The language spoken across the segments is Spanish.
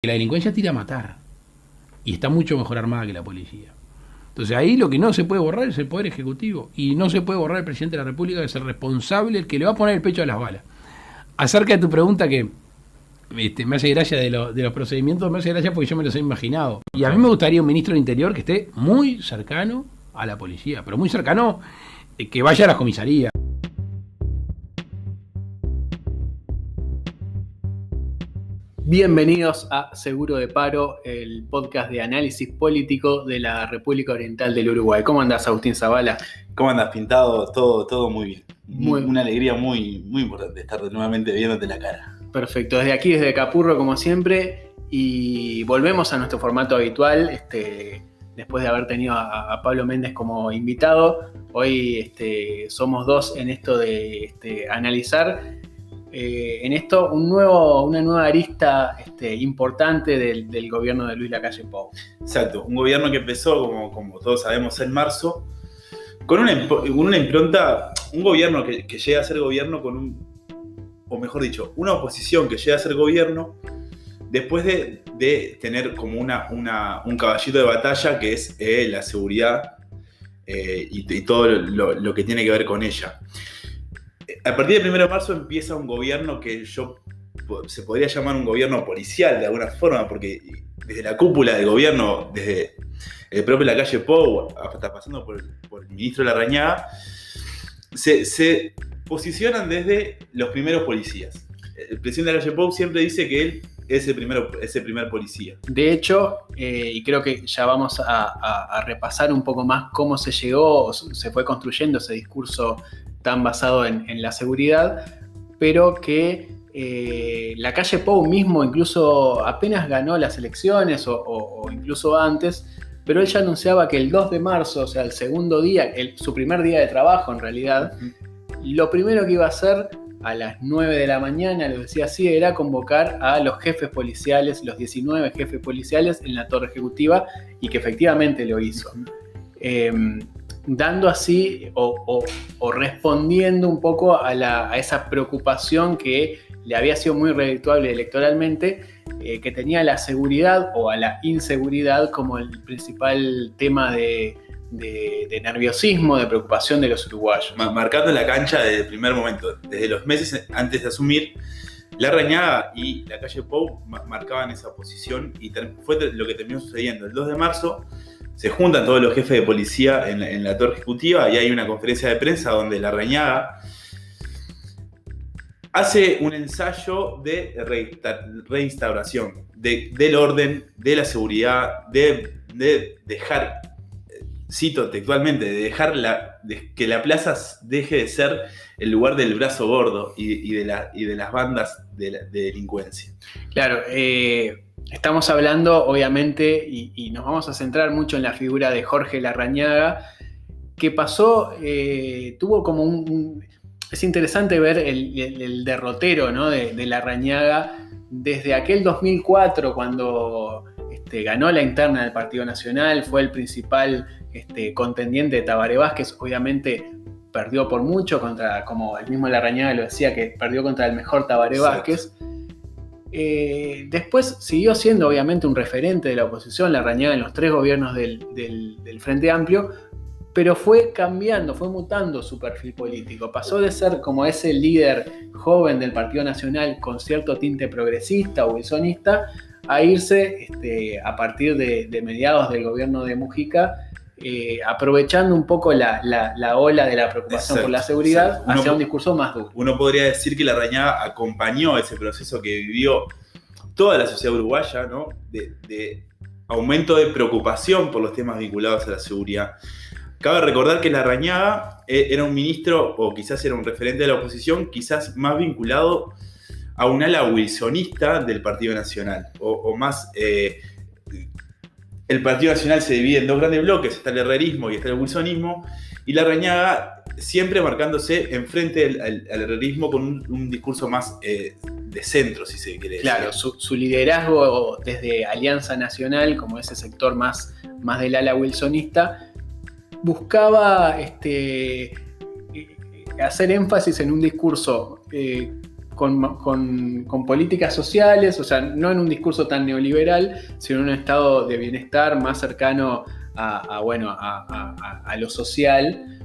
La delincuencia tira a matar y está mucho mejor armada que la policía. Entonces ahí lo que no se puede borrar es el Poder Ejecutivo y no se puede borrar el Presidente de la República, que es el responsable, el que le va a poner el pecho a las balas. Acerca de tu pregunta que me hace gracia de los procedimientos, me hace gracia porque yo me los he imaginado. Y a mí me gustaría un ministro del Interior que esté muy cercano a la policía, pero muy cercano, que vaya a las comisarías. Bienvenidos a Seguro de Paro, el podcast de análisis político de la República Oriental del Uruguay. ¿Cómo andás, Agustín Zavala? ¿Cómo andas, Pintado? Todo muy bien. Una alegría muy importante estar nuevamente viéndote la cara. Perfecto, desde aquí, desde Capurro, como siempre, y volvemos a nuestro formato habitual, después de haber tenido a Pablo Méndez como invitado. Hoy somos dos en esto de analizar en esto una nueva arista importante del gobierno de Luis Lacalle Pou. Exacto, un gobierno que empezó, como todos sabemos, en marzo, con una impronta, un gobierno que llega a ser gobierno o mejor dicho, una oposición que llega a ser gobierno después de tener como un caballito de batalla que es la seguridad y todo lo que tiene que ver con ella. A partir del 1 de marzo empieza un gobierno que se podría llamar un gobierno policial de alguna forma, porque desde la cúpula del gobierno, desde el propio Lacalle Pou, hasta pasando por el ministro Larrañaga, se posicionan desde los primeros policías. El presidente Lacalle Pou siempre dice que él es el primer policía. De hecho, y creo que ya vamos a repasar un poco más cómo se llegó, se fue construyendo ese discurso tan basado en la seguridad, pero que Lacalle Pou mismo incluso apenas ganó las elecciones o incluso antes, pero él ya anunciaba que el 2 de marzo, o sea, el segundo día, su primer día de trabajo en realidad, lo primero que iba a hacer a las 9 de la mañana, lo decía así, era convocar a los jefes policiales, los 19 jefes policiales en la Torre Ejecutiva, y que efectivamente lo hizo. Dando así o respondiendo un poco a esa preocupación que le había sido muy redituable electoralmente, que tenía la seguridad o a la inseguridad como el principal tema de nerviosismo, de preocupación de los uruguayos. Marcando la cancha desde el primer momento, desde los meses antes de asumir, Larrañaga y Lacalle Pou marcaban esa posición y fue lo que terminó sucediendo. El 2 de marzo se juntan todos los jefes de policía en la Torre Ejecutiva y hay una conferencia de prensa donde Larrañaga hace un ensayo de reinstauración del orden, de la seguridad, de dejar, cito textualmente, de que la plaza deje de ser el lugar del brazo gordo y de las bandas de delincuencia. Claro, estamos hablando, obviamente, y nos vamos a centrar mucho en la figura de Jorge Larrañaga, que pasó, tuvo como es interesante ver el derrotero, ¿no? de Larrañaga desde aquel 2004, cuando ganó la interna del Partido Nacional, fue el principal contendiente de Tabaré Vázquez. Obviamente perdió por mucho como el mismo Larrañaga lo decía, que perdió contra el mejor Tabaré Vázquez. Después siguió siendo obviamente un referente de la oposición, Larrañaga, en los 3 gobiernos del Frente Amplio, pero fue cambiando, fue mutando su perfil político. Pasó de ser como ese líder joven del Partido Nacional con cierto tinte progresista o wilsonista a irse a partir de mediados del gobierno de Mujica, aprovechando un poco la ola de la preocupación por la seguridad hacia un discurso más duro. Uno podría decir que Larrañaga acompañó ese proceso que vivió toda la sociedad uruguaya, ¿no? de aumento de preocupación por los temas vinculados a la seguridad. Cabe recordar que Larrañaga era un ministro, o quizás era un referente de la oposición, quizás más vinculado a un ala wilsonista del Partido Nacional, o más. El Partido Nacional se divide en 2 grandes bloques, está el herrerismo y está el wilsonismo, y Larrañaga siempre marcándose enfrente al herrerismo con un discurso más de centro, si se quiere decir. Claro, su liderazgo desde Alianza Nacional, como ese sector más del ala wilsonista, buscaba hacer énfasis en un discurso con políticas sociales, o sea, no en un discurso tan neoliberal, sino en un estado de bienestar más cercano a lo social.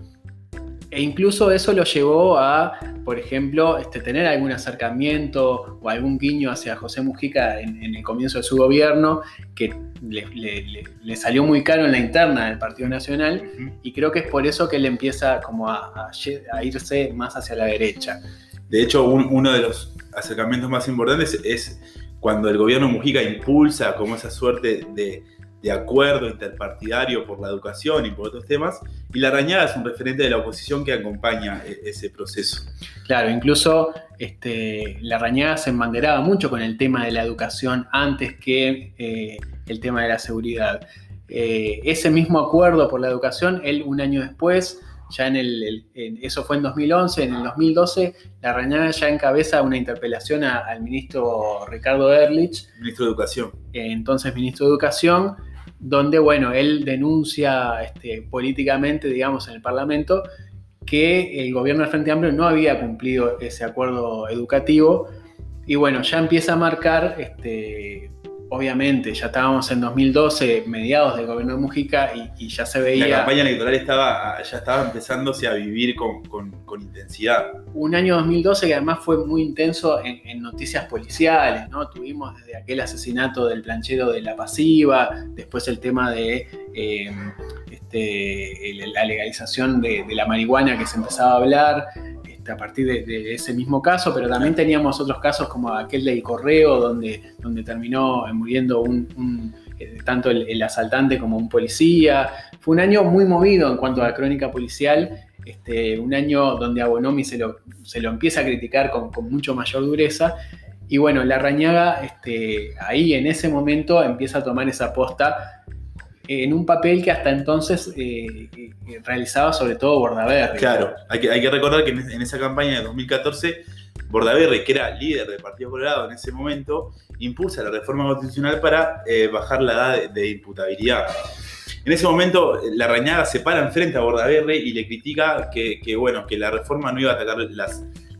E incluso eso lo llevó a, por ejemplo, tener algún acercamiento o algún guiño hacia José Mujica en el comienzo de su gobierno, que le salió muy caro en la interna del Partido Nacional, y creo que es por eso que él empieza como a irse más hacia la derecha. De hecho, uno de los acercamientos más importantes es cuando el gobierno Mujica impulsa como esa suerte de acuerdo interpartidario por la educación y por otros temas, y Larrañaga es un referente de la oposición que acompaña ese proceso. Claro, incluso Larrañaga se embanderaba mucho con el tema de la educación antes que el tema de la seguridad. Ese mismo acuerdo por la educación, él un año después, ya eso fue en 2011, en el 2012, Larrañaga ya encabeza una interpelación al ministro Ricardo Ehrlich, ministro de Educación. Entonces ministro de Educación, donde, bueno, él denuncia políticamente, digamos, en el Parlamento, que el gobierno del Frente Amplio no había cumplido ese acuerdo educativo, y bueno, ya empieza a marcar, obviamente, ya estábamos en 2012, mediados del gobierno de Mujica, y ya se veía... La campaña electoral ya estaba empezándose a vivir con intensidad. Un año 2012 que además fue muy intenso en noticias policiales, ¿no? Tuvimos desde aquel asesinato del planchero de La Pasiva, después el tema de la legalización de la marihuana que se empezaba a hablar, a partir de ese mismo caso, pero también teníamos otros casos como aquel del Correo, donde terminó muriendo tanto el asaltante como un policía. Fue un año muy movido en cuanto a la crónica policial, un año donde a Bonomi se lo empieza a criticar con mucho mayor dureza, y bueno, Larrañaga ahí en ese momento empieza a tomar esa posta en un papel que hasta entonces realizaba sobre todo Bordaberry. Claro, hay que recordar que en esa campaña de 2014, Bordaberry, que era líder del Partido Colorado en ese momento, impulsa la reforma constitucional para bajar la edad de imputabilidad. En ese momento, Larrañaga se para enfrente a Bordaberry y le critica que la reforma no iba a atacar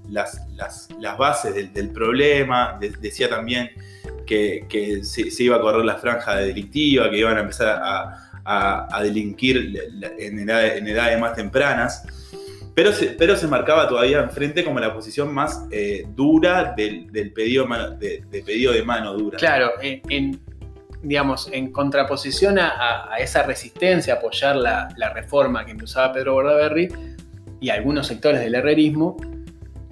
las bases del problema. Decía también que se iba a correr la franja delictiva, que iban a empezar a delinquir en edades más tempranas, pero se marcaba todavía enfrente como la posición más dura del pedido de mano dura. Claro, en contraposición a esa resistencia a apoyar la reforma que impulsaba Pedro Bordaberry y algunos sectores del herrerismo,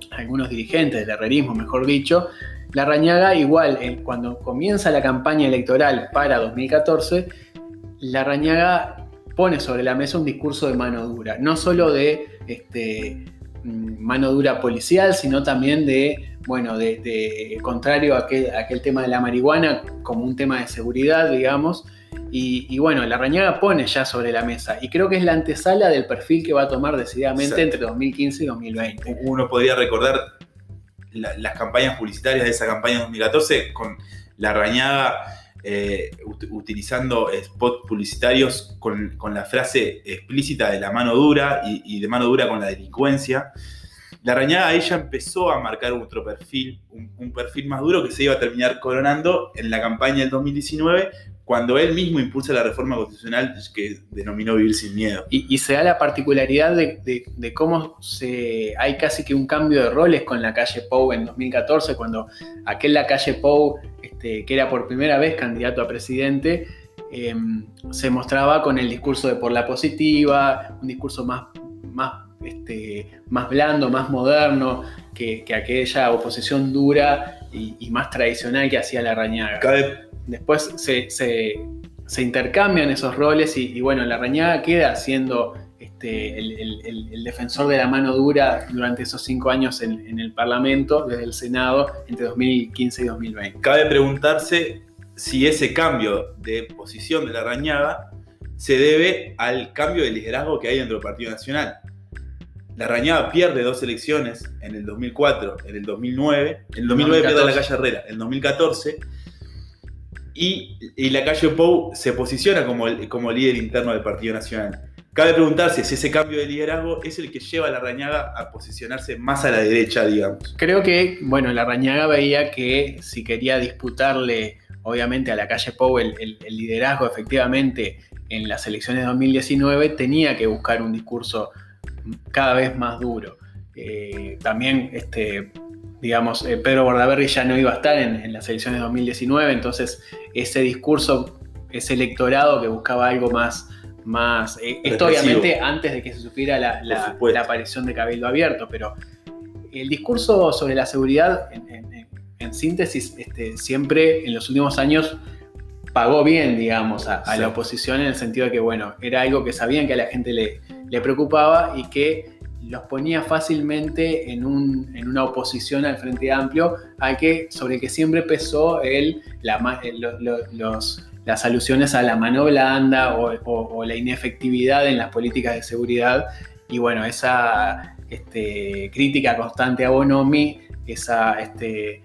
algunos dirigentes del herrerismo, mejor dicho, Larrañaga igual, cuando comienza la campaña electoral para 2014, Larrañaga pone sobre la mesa un discurso de mano dura, no solo de mano dura policial, sino también de contrario a aquel tema de la marihuana como un tema de seguridad, digamos, y bueno, Larrañaga pone ya sobre la mesa, y creo que es la antesala del perfil que va a tomar decididamente entre 2015 y 2020. Uno podría recordar las campañas publicitarias de esa campaña de 2014 con Larrañaga utilizando spots publicitarios con la frase explícita de la mano dura y de mano dura con la delincuencia. Larrañaga ahí ya empezó a marcar otro perfil, un perfil más duro que se iba a terminar coronando en la campaña del 2019, cuando él mismo impulsa la reforma constitucional que denominó Vivir sin Miedo. Y se da la particularidad de cómo hay casi que un cambio de roles con Lacalle Pou en 2014, cuando aquel Lacalle Pou, que era por primera vez candidato a presidente, se mostraba con el discurso de por la positiva, un discurso más blando, más moderno que aquella oposición dura y más tradicional que hacía Larrañaga. Después se intercambian esos roles y bueno, Larrañaga queda siendo el defensor de la mano dura durante esos 5 años en el Parlamento, desde el Senado, entre 2015 y 2020. Cabe preguntarse si ese cambio de posición de Larrañaga se debe al cambio de liderazgo que hay dentro del Partido Nacional. Larrañaga pierde 2 elecciones en el 2004, en el 2009. En el 2009 pierde a Lacalle Herrera, en el 2014. Y Lacalle Pou se posiciona como líder interno del Partido Nacional. Cabe preguntarse si ese cambio de liderazgo es el que lleva a Larrañaga a posicionarse más a la derecha, digamos. Creo que, bueno, Larrañaga veía que si quería disputarle, obviamente, a Lacalle Pou el liderazgo efectivamente en las elecciones de 2019, tenía que buscar un discurso cada vez más duro. También, digamos, Pedro Bordaberry ya no iba a estar en las elecciones de 2019, entonces ese discurso, ese electorado que buscaba algo más esto obviamente antes de que se supiera la aparición de Cabildo Abierto, pero el discurso sobre la seguridad, en síntesis, siempre en los últimos años pagó bien, digamos, a la oposición, en el sentido de que, bueno, era algo que sabían que a la gente le preocupaba y que los ponía fácilmente en una oposición al Frente Amplio, sobre el que siempre pesó las alusiones a la mano blanda o la inefectividad en las políticas de seguridad. Y bueno, esa crítica constante a Bonomi, esa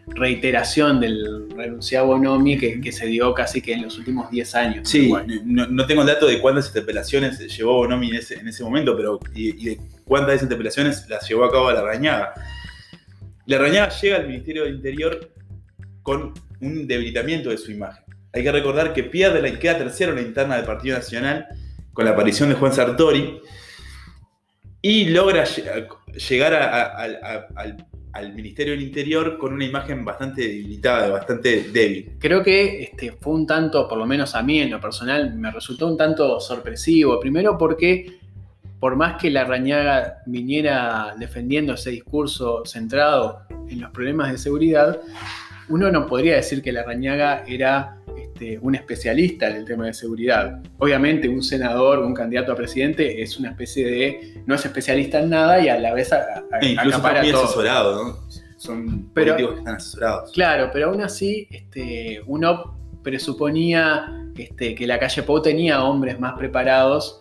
reiteración del renunciado a Bonomi que se dio casi que en los últimos 10 años. Sí, no tengo el dato de cuántas interpelaciones llevó Bonomi en ese momento, pero y de cuántas de esas interpelaciones las llevó a cabo Larrañaga. Larrañaga llega al Ministerio del Interior con un debilitamiento de su imagen. Hay que recordar que queda tercero en la interna del Partido Nacional con la aparición de Juan Sartori y logra llegar al Ministerio del Interior con una imagen bastante debilitada, bastante débil. Creo que fue un tanto, por lo menos a mí en lo personal, me resultó un tanto sorpresivo. Primero porque, por más que Larrañaga viniera defendiendo ese discurso centrado en los problemas de seguridad, uno no podría decir que Larrañaga era un especialista en el tema de seguridad. Obviamente un senador, un candidato a presidente es una especie no es especialista en nada y a la vez incluso está muy asesorado, ¿no? Son políticos que están asesorados. Claro, pero aún así uno presuponía que Lacalle Pou tenía hombres más preparados,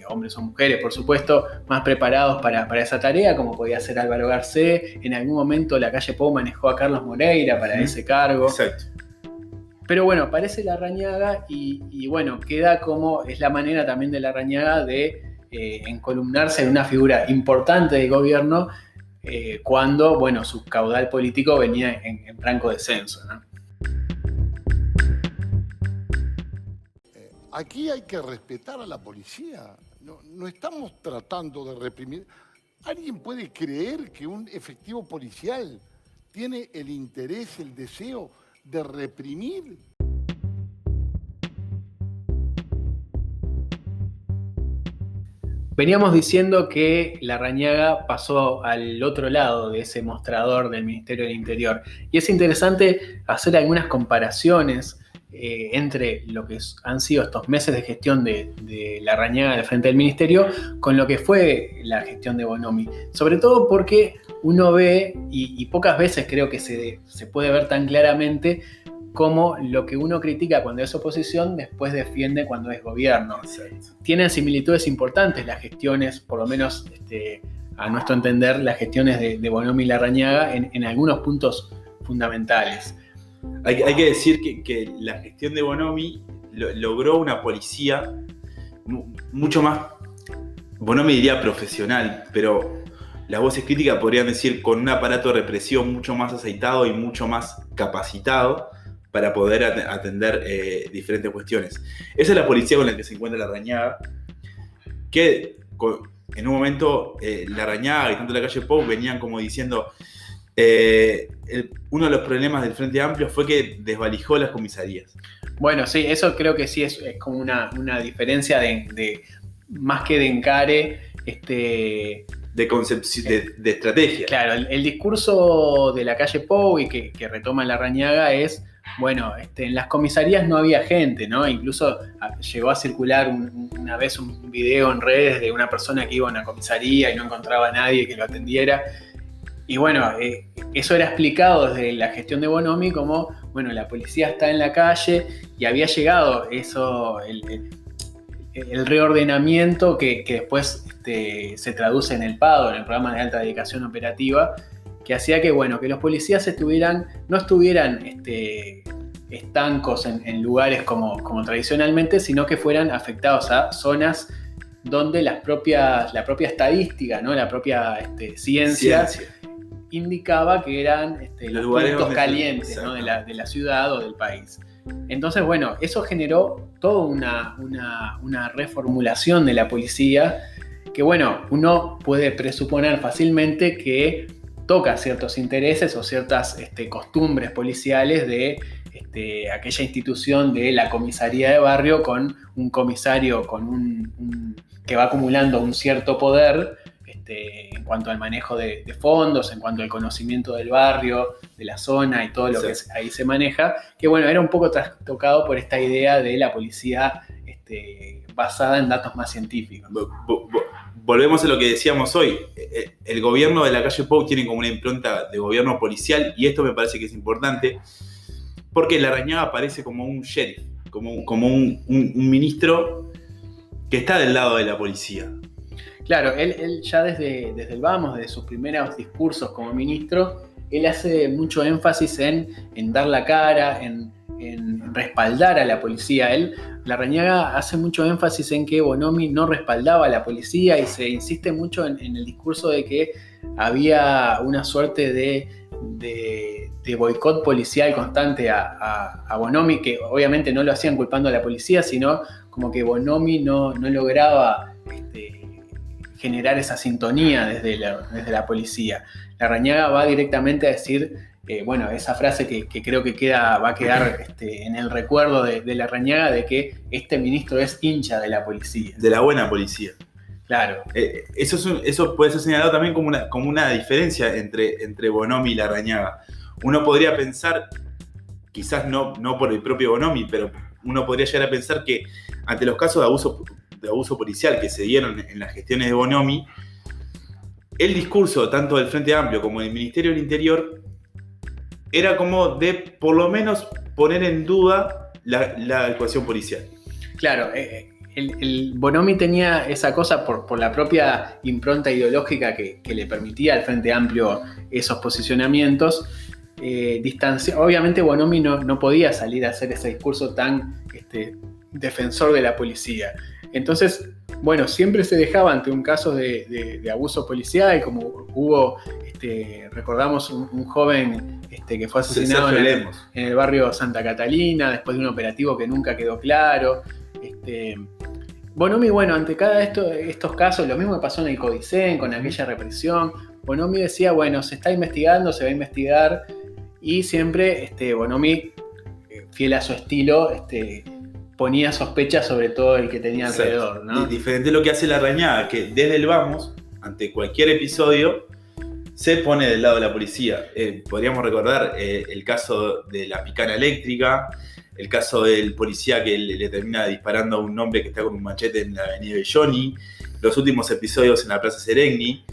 hombres o mujeres, por supuesto, más preparados para esa tarea, como podía ser Álvaro Garcés. En algún momento Lacalle Pou manejó a Carlos Moreira para ese cargo. Exacto. Pero bueno, aparece Larrañaga y bueno, queda como es la manera también de Larrañaga de encolumnarse en una figura importante del gobierno cuando, bueno, su caudal político venía en franco descenso, ¿no? Aquí hay que respetar a la policía. No estamos tratando de reprimir. ¿Alguien puede creer que un efectivo policial tiene el interés, el deseo de reprimir? Veníamos diciendo que Larrañaga pasó al otro lado de ese mostrador del Ministerio del Interior. Y es interesante hacer algunas comparaciones entre lo que han sido estos meses de gestión de Larrañaga al frente del Ministerio con lo que fue la gestión de Bonomi. Sobre todo porque uno ve, y pocas veces creo que se puede ver tan claramente, cómo lo que uno critica cuando es oposición después defiende cuando es gobierno. Exacto. Tienen similitudes importantes las gestiones, por lo menos a nuestro entender, las gestiones de Bonomi y Larrañaga en algunos puntos fundamentales. Hay que decir que la gestión de Bonomi logró una policía mucho más, Bonomi diría profesional, pero las voces críticas podrían decir con un aparato de represión mucho más aceitado y mucho más capacitado para poder atender diferentes cuestiones. Esa es la policía con la que se encuentra Larrañaga, que en un momento Larrañaga y tanto Lacalle Pou venían como diciendo uno de los problemas del Frente Amplio fue que desvalijó las comisarías. Bueno, sí, eso creo que sí es como una diferencia de más que de encare, de concepción, de estrategia. Claro, el discurso de Lacalle Pou y que retoma Larrañaga es, bueno, en las comisarías no había gente, ¿no? Incluso llegó a circular una vez un video en redes de una persona que iba a una comisaría y no encontraba a nadie que lo atendiera. Y bueno, eso era explicado desde la gestión de Bonomi como, bueno, la policía está en la calle y había llegado eso, el reordenamiento que después se traduce en el PADO, en el programa de alta dedicación operativa, que hacía que, bueno, que los policías no estuvieran estancos en lugares como tradicionalmente, sino que fueran afectados a zonas donde la propia estadística, ¿no? La propia ciencia indicaba que eran los puntos calientes, ¿no? de la ciudad o del país. Entonces, bueno, eso generó toda una reformulación de la policía que, bueno, uno puede presuponer fácilmente que toca ciertos intereses o ciertas costumbres policiales de aquella institución de la comisaría de barrio, con un comisario que va acumulando un cierto poder en cuanto al manejo de fondos, en cuanto al conocimiento del barrio, de la zona y todo lo que ahí se maneja, que bueno, era un poco trastocado por esta idea de la policía basada en datos más científicos. Volvemos a lo que decíamos hoy. El gobierno de la calle Pou tiene como una impronta de gobierno policial, y esto me parece que es importante, porque Larrañaga aparece como un sheriff, como un ministro que está del lado de la policía. Claro, él ya desde el vamos, desde sus primeros discursos como ministro, él hace mucho énfasis en dar la cara, en respaldar a la policía. Larrañaga hace mucho énfasis en que Bonomi no respaldaba a la policía, y se insiste mucho en el discurso de que había una suerte de boicot policial constante a Bonomi, que obviamente no lo hacían culpando a la policía, sino como que Bonomi no lograba generar esa sintonía desde la policía. Larrañaga va directamente a decir, esa frase que creo que va a quedar en el recuerdo de Larrañaga, de que este ministro es hincha de la policía. De la buena policía. Claro. Eso puede ser señalado también como una diferencia entre Bonomi y Larrañaga. Uno podría pensar, quizás no por el propio Bonomi, pero uno podría llegar a pensar que ante los casos de abuso policial que se dieron en las gestiones de Bonomi, el discurso tanto del Frente Amplio como del Ministerio del Interior era como de por lo menos poner en duda la actuación policial. Claro, el Bonomi tenía esa cosa por la propia impronta ideológica que le permitía al Frente Amplio esos posicionamientos. Obviamente Bonomi no podía salir a hacer ese discurso tan defensor de la policía. Entonces, bueno, siempre se dejaba ante un caso de abuso policial, como hubo, recordamos un joven que fue asesinado en el barrio Santa Catalina, después de un operativo que nunca quedó claro. Bonomi, bueno, ante cada estos casos, lo mismo que pasó en el Codicen, con aquella represión, Bonomi decía, bueno, se está investigando, se va a investigar, y siempre Bonomi, fiel a su estilo, ponía sospechas sobre todo el que tenía alrededor, ¿no? Diferente a lo que hace Larrañaga, que desde el vamos, ante cualquier episodio, se pone del lado de la policía. Podríamos recordar el caso de la picana eléctrica, el caso del policía que le termina disparando a un hombre que está con un machete en la avenida Belloni, los últimos episodios en la Plaza Serengni.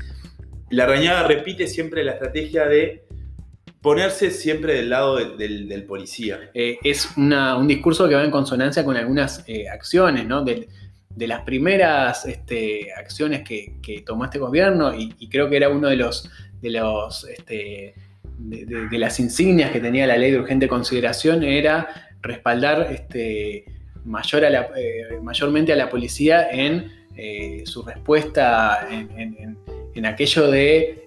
Larrañaga repite siempre la estrategia de ponerse siempre del lado del policía. Es un discurso que va en consonancia con algunas acciones, ¿no? De las primeras acciones que tomó este gobierno, y creo que era uno de las insignias que tenía la ley de urgente consideración, era respaldar mayormente a la policía en su respuesta en aquello de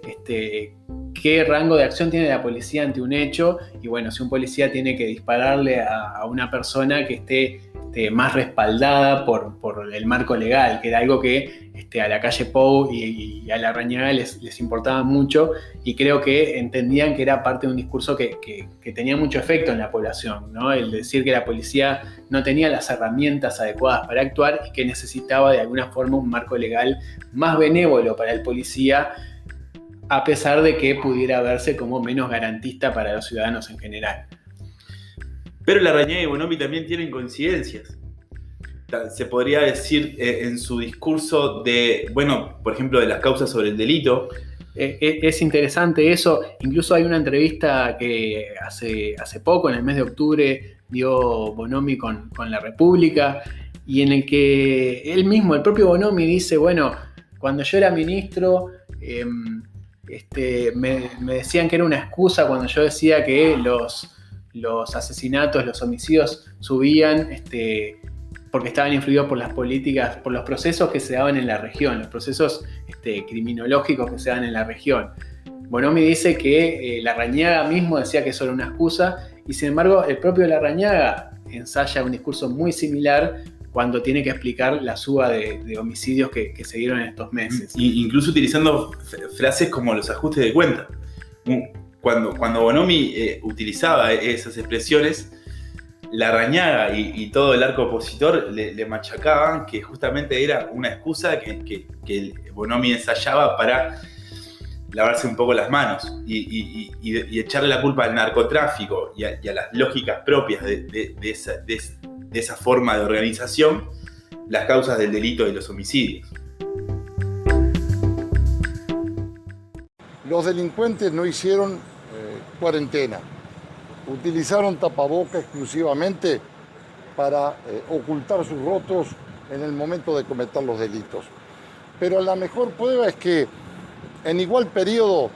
qué rango de acción tiene la policía ante un hecho, y bueno, si un policía tiene que dispararle a una persona que esté más respaldada por el marco legal, que era algo que a la calle Pou y a Larrañaga les importaba mucho, y creo que entendían que era parte de un discurso que tenía mucho efecto en la población, ¿no? El decir que la policía no tenía las herramientas adecuadas para actuar y que necesitaba de alguna forma un marco legal más benévolo para el policía, a pesar de que pudiera verse como menos garantista para los ciudadanos en general. Pero Larrañaga y Bonomi también tienen coincidencias. Se podría decir en su discurso por ejemplo, de las causas sobre el delito. Es interesante eso. Incluso hay una entrevista que hace poco, en el mes de octubre, dio Bonomi con La República, y en el que él mismo, el propio Bonomi, dice, bueno, cuando yo era ministro, me decían que era una excusa cuando yo decía que los asesinatos, los homicidios subían porque estaban influidos por las políticas, por los procesos que se daban en la región, los procesos criminológicos que se dan en la región. Bonomi dice que Larrañaga mismo decía que eso era una excusa, y sin embargo el propio Larrañaga ensaya un discurso muy similar cuando tiene que explicar la suba de homicidios que se dieron en estos meses. Incluso utilizando frases como los ajustes de cuenta. Cuando Bonomi utilizaba esas expresiones, Larrañaga y todo el arco opositor le machacaban que justamente era una excusa que Bonomi ensayaba para lavarse un poco las manos y echarle la culpa al narcotráfico y a las lógicas propias de esa forma de organización, las causas del delito de los homicidios. Los delincuentes no hicieron cuarentena, utilizaron tapaboca exclusivamente para ocultar sus rostros en el momento de cometer los delitos. Pero la mejor prueba es que en igual periodo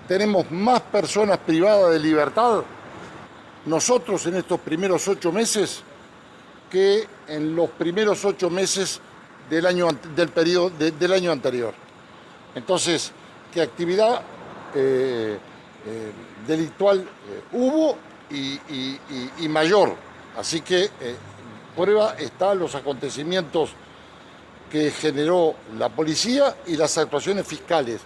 tenemos más personas privadas de libertad nosotros en estos primeros 8 meses que en los primeros 8 meses del año anterior. Entonces, ¿qué actividad delictual hubo y mayor? Así que prueba está los acontecimientos que generó la policía y las actuaciones fiscales.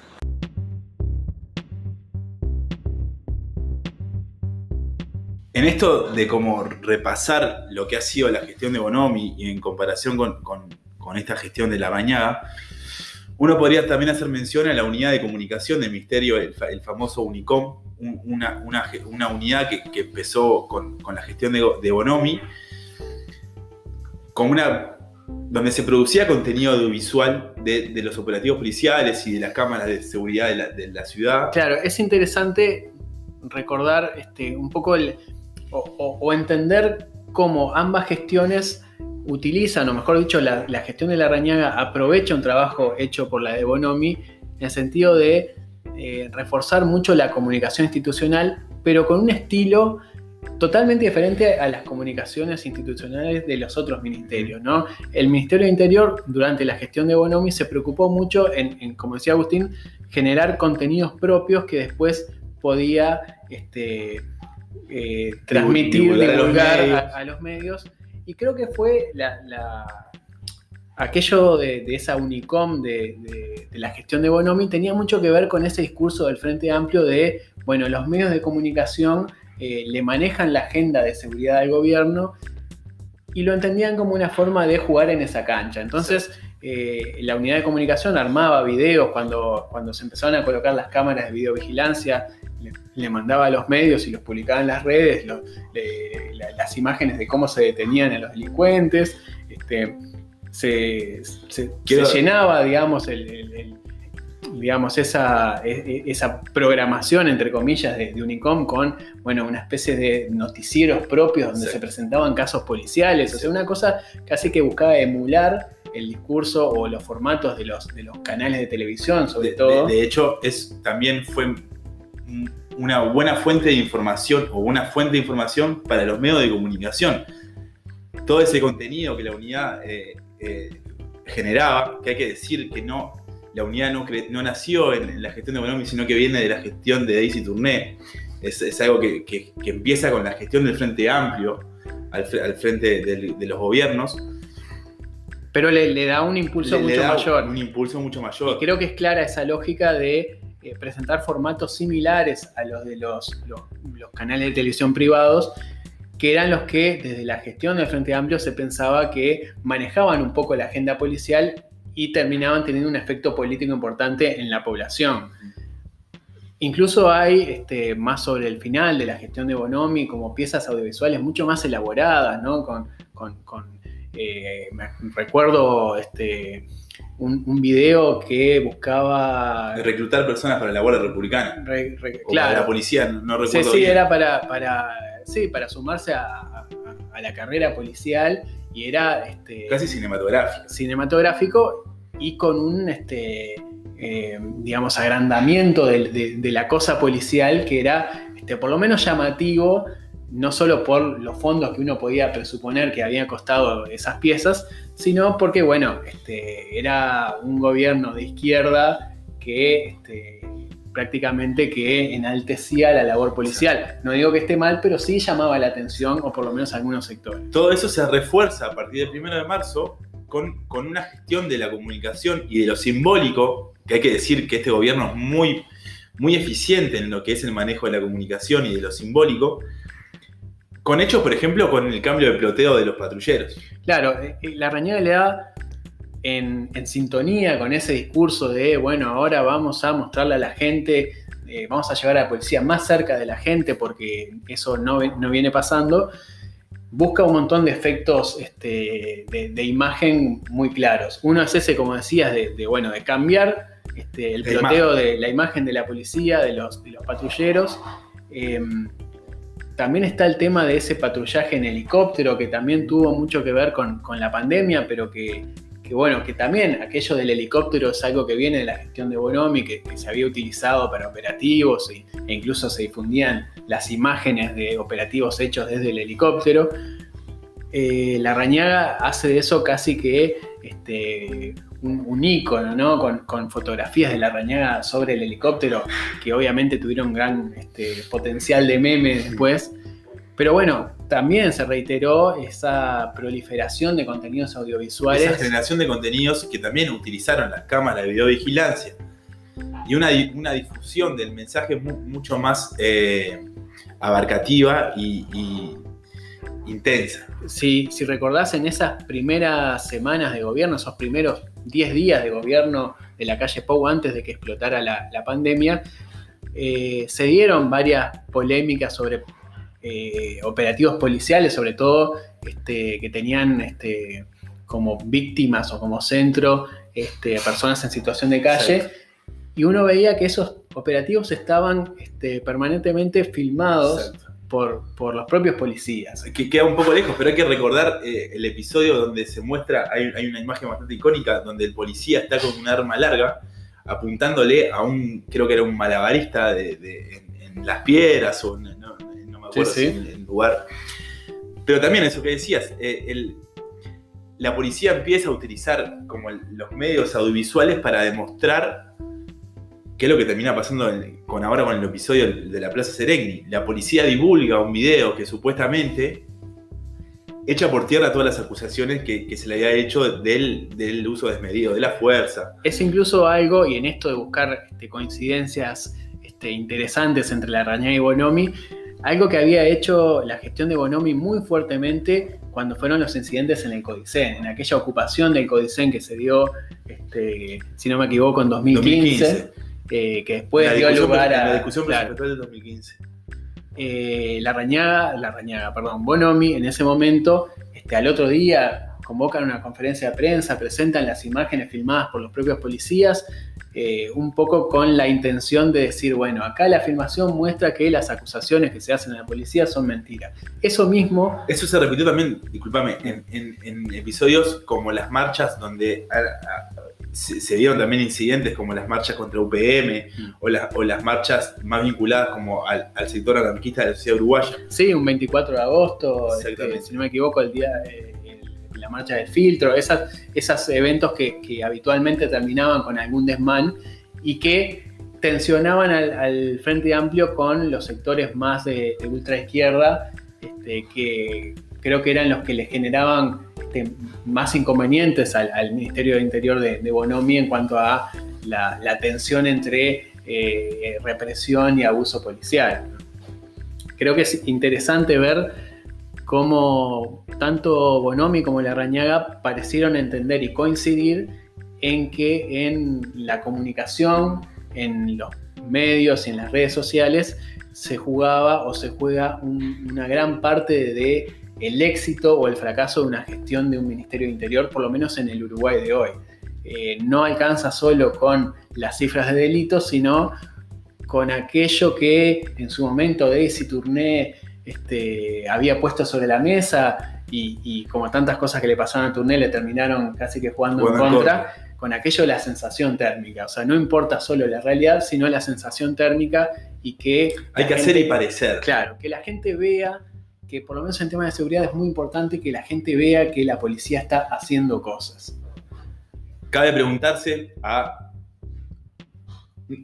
En esto de cómo repasar lo que ha sido la gestión de Bonomi y en comparación con esta gestión de Larrañaga, uno podría también hacer mención a la unidad de comunicación del Ministerio, el famoso Unicom, una unidad que empezó con la gestión de Bonomi, donde se producía contenido audiovisual de los operativos policiales y de las cámaras de seguridad de la ciudad. Claro, es interesante recordar un poco o entender cómo ambas gestiones utilizan, o mejor dicho, la gestión de Larrañaga aprovecha un trabajo hecho por la de Bonomi en el sentido de reforzar mucho la comunicación institucional, pero con un estilo totalmente diferente a las comunicaciones institucionales de los otros ministerios, ¿no? El Ministerio de Interior, durante la gestión de Bonomi, se preocupó mucho en, como decía Agustín, generar contenidos propios que después podía transmitir, divulgar a los medios. Y creo que fue aquello de esa Unicom de la gestión de Bonomi tenía mucho que ver con ese discurso del Frente Amplio de, bueno, los medios de comunicación le manejan la agenda de seguridad del gobierno y lo entendían como una forma de jugar en esa cancha. Entonces, la unidad de comunicación armaba videos cuando se empezaron a colocar las cámaras de videovigilancia, le mandaba a los medios y los publicaba en las redes las imágenes de cómo se detenían a los delincuentes. Se llenaba, digamos, esa programación, entre comillas, de Unicom con, bueno, una especie de noticieros propios donde se presentaban casos policiales. O sea, una cosa casi que buscaba emular el discurso o los formatos de los canales de televisión, sobre todo. De hecho, también fue una buena fuente de información o una fuente de información para los medios de comunicación. Todo ese contenido que la unidad generaba, que hay que decir que la unidad no nació en la gestión de Bonomi, sino que viene de la gestión de Daisy Tourné. Es algo que empieza con la gestión del Frente Amplio, al frente de los gobiernos. Pero le da un impulso mayor. Un impulso mucho mayor. Y creo que es clara esa lógica de presentar formatos similares a los de los canales de televisión privados, que eran los que desde la gestión del Frente Amplio se pensaba que manejaban un poco la agenda policial y terminaban teniendo un efecto político importante en la población. Incluso hay más sobre el final de la gestión de Bonomi, como piezas audiovisuales mucho más elaboradas, ¿no? Recuerdo un video que buscaba reclutar personas para la Guardia Republicana. Claro. Para la policía, no recuerdo sí, bien. era para sumarse a la carrera policial, y era casi cinematográfico y con un digamos, agrandamiento de la cosa policial que era por lo menos llamativo no solo por los fondos que uno podía presuponer que habían costado esas piezas, sino porque, bueno, era un gobierno de izquierda que prácticamente que enaltecía la labor policial. No digo que esté mal, pero sí llamaba la atención, o por lo menos algunos sectores. Todo eso se refuerza a partir del 1 de marzo con una gestión de la comunicación y de lo simbólico, que hay que decir que este gobierno es muy, muy eficiente en lo que es el manejo de la comunicación y de lo simbólico, con hechos, por ejemplo, con el cambio de ploteo de los patrulleros. Claro, Larrañaga le da en sintonía con ese discurso de, bueno, ahora vamos a mostrarle a la gente, vamos a llevar a la policía más cerca de la gente porque eso no viene pasando. Busca un montón de efectos de imagen muy claros. Uno es ese, como decías, de cambiar el ploteo de la imagen de la policía, de los patrulleros. También está el tema de ese patrullaje en helicóptero, que también tuvo mucho que ver con la pandemia, pero que también aquello del helicóptero es algo que viene de la gestión de Bonomi, que se había utilizado para operativos e incluso se difundían las imágenes de operativos hechos desde el helicóptero. Larrañaga hace de eso casi que un ícono, ¿no? Con fotografías de Larrañaga sobre el helicóptero, que obviamente tuvieron gran potencial de meme después. Pero bueno, también se reiteró esa proliferación de contenidos audiovisuales. Esa generación de contenidos que también utilizaron las cámaras de videovigilancia. Y una difusión del mensaje mucho más abarcativa y intensa. Si recordás, en esas primeras semanas de gobierno, esos primeros 10 días de gobierno de la calle Pou antes de que explotara la pandemia, se dieron varias polémicas sobre operativos policiales, sobre todo que tenían como víctimas o como centro personas en situación de calle. Exacto. Y uno veía que esos operativos estaban permanentemente filmados por los propios policías. Que queda un poco lejos, pero hay que recordar el episodio donde se muestra, hay una imagen bastante icónica, donde el policía está con un arma larga apuntándole a creo que era un malabarista en las piedras o no me acuerdo si en el lugar. Pero también eso que decías, la policía empieza a utilizar como los medios audiovisuales para demostrar qué es lo que termina pasando ahora con el episodio de la Plaza Seregni. La policía divulga un video que supuestamente echa por tierra todas las acusaciones que se le había hecho del uso desmedido de la fuerza. Es incluso algo, y en esto de buscar coincidencias interesantes entre Larrañaga y Bonomi, algo que había hecho la gestión de Bonomi muy fuertemente cuando fueron los incidentes en el Codicen, en aquella ocupación del Codicen que se dio, si no me equivoco, en 2015. Que después dio lugar a la discusión presupuestaria del 2015. Bonomi en ese momento, al otro día convocan una conferencia de prensa, presentan las imágenes filmadas por los propios policías, un poco con la intención de decir, bueno, acá la filmación muestra que las acusaciones que se hacen a la policía son mentiras. Eso se repitió también, discúlpame, en episodios como las marchas donde se dieron también incidentes como las marchas contra UPM o las marchas más vinculadas como al sector anarquista de la sociedad uruguaya. Sí, un 24 de agosto, si no me equivoco, el día la marcha del filtro, esos eventos que habitualmente terminaban con algún desmán y que tensionaban al Frente Amplio con los sectores más de ultraizquierda, que creo que eran los que les generaban más inconvenientes al Ministerio de Interior de Bonomi en cuanto a la tensión entre represión y abuso policial. Creo que es interesante ver cómo tanto Bonomi como Larrañaga parecieron entender y coincidir en que en la comunicación, en los medios y en las redes sociales se jugaba o se juega una gran parte de el éxito o el fracaso de una gestión de un Ministerio de Interior, por lo menos en el Uruguay de hoy. No alcanza solo con las cifras de delitos, sino con aquello que en su momento Daisy Tourné había puesto sobre la mesa y como tantas cosas que le pasaron a Tourné le terminaron casi que jugando en contra, con aquello de la sensación térmica. O sea, no importa solo la realidad, sino la sensación térmica y que... Hay que hacer y parecer. Claro, que la gente vea que por lo menos en temas de seguridad es muy importante que la gente vea que la policía está haciendo cosas. Cabe preguntarse a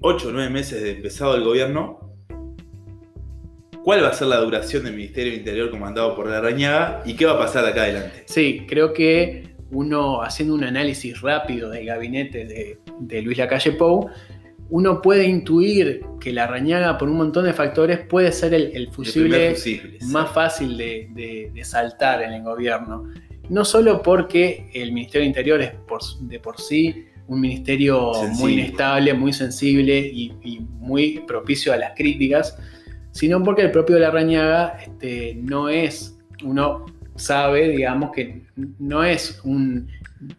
8 o 9 meses de empezado el gobierno, ¿cuál va a ser la duración del Ministerio del Interior comandado por Larrañaga y qué va a pasar de acá adelante? Sí, creo que uno, haciendo un análisis rápido del gabinete de Luis Lacalle Pou, uno puede intuir que Larrañaga, por un montón de factores, puede ser el fusible más fácil de saltar en el gobierno. No solo porque el Ministerio del Interior es de por sí un ministerio muy inestable, muy sensible y muy propicio a las críticas, sino porque el propio Larrañaga no es, uno sabe, digamos, que no es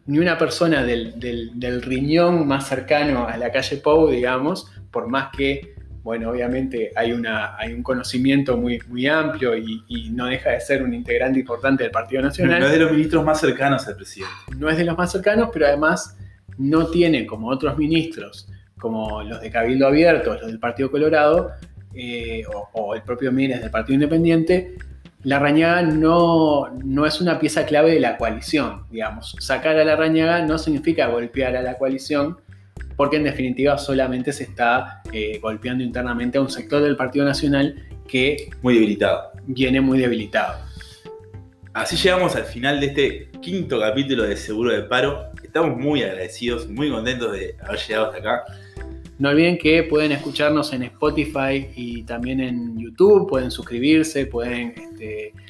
ni una persona del riñón más cercano a Lacalle Pou, digamos, por más que, bueno, obviamente hay un conocimiento muy, muy amplio y no deja de ser un integrante importante del Partido Nacional. No es de los ministros más cercanos al presidente. No es de los más cercanos, pero además no tiene, como otros ministros, como los de Cabildo Abierto, los del Partido Colorado, o el propio Mieres del Partido Independiente, Larrañaga no es una pieza clave de la coalición, digamos. Sacar a Larrañaga no significa golpear a la coalición, porque en definitiva solamente se está golpeando internamente a un sector del Partido Nacional que muy debilitado. Viene muy debilitado. Así llegamos al final de este 5º capítulo de Seguro de Paro. Estamos muy agradecidos, muy contentos de haber llegado hasta acá. No olviden que pueden escucharnos en Spotify y también en YouTube, pueden suscribirse, pueden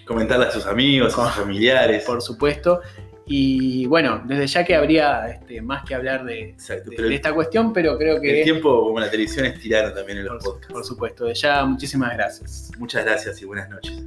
comentarle a sus amigos, a sus familiares. Por supuesto. Y bueno, desde ya que habría más que hablar de esta cuestión, pero creo que... El tiempo, como la televisión, es tirano también en los podcasts. Por supuesto, de ya muchísimas gracias. Muchas gracias y buenas noches.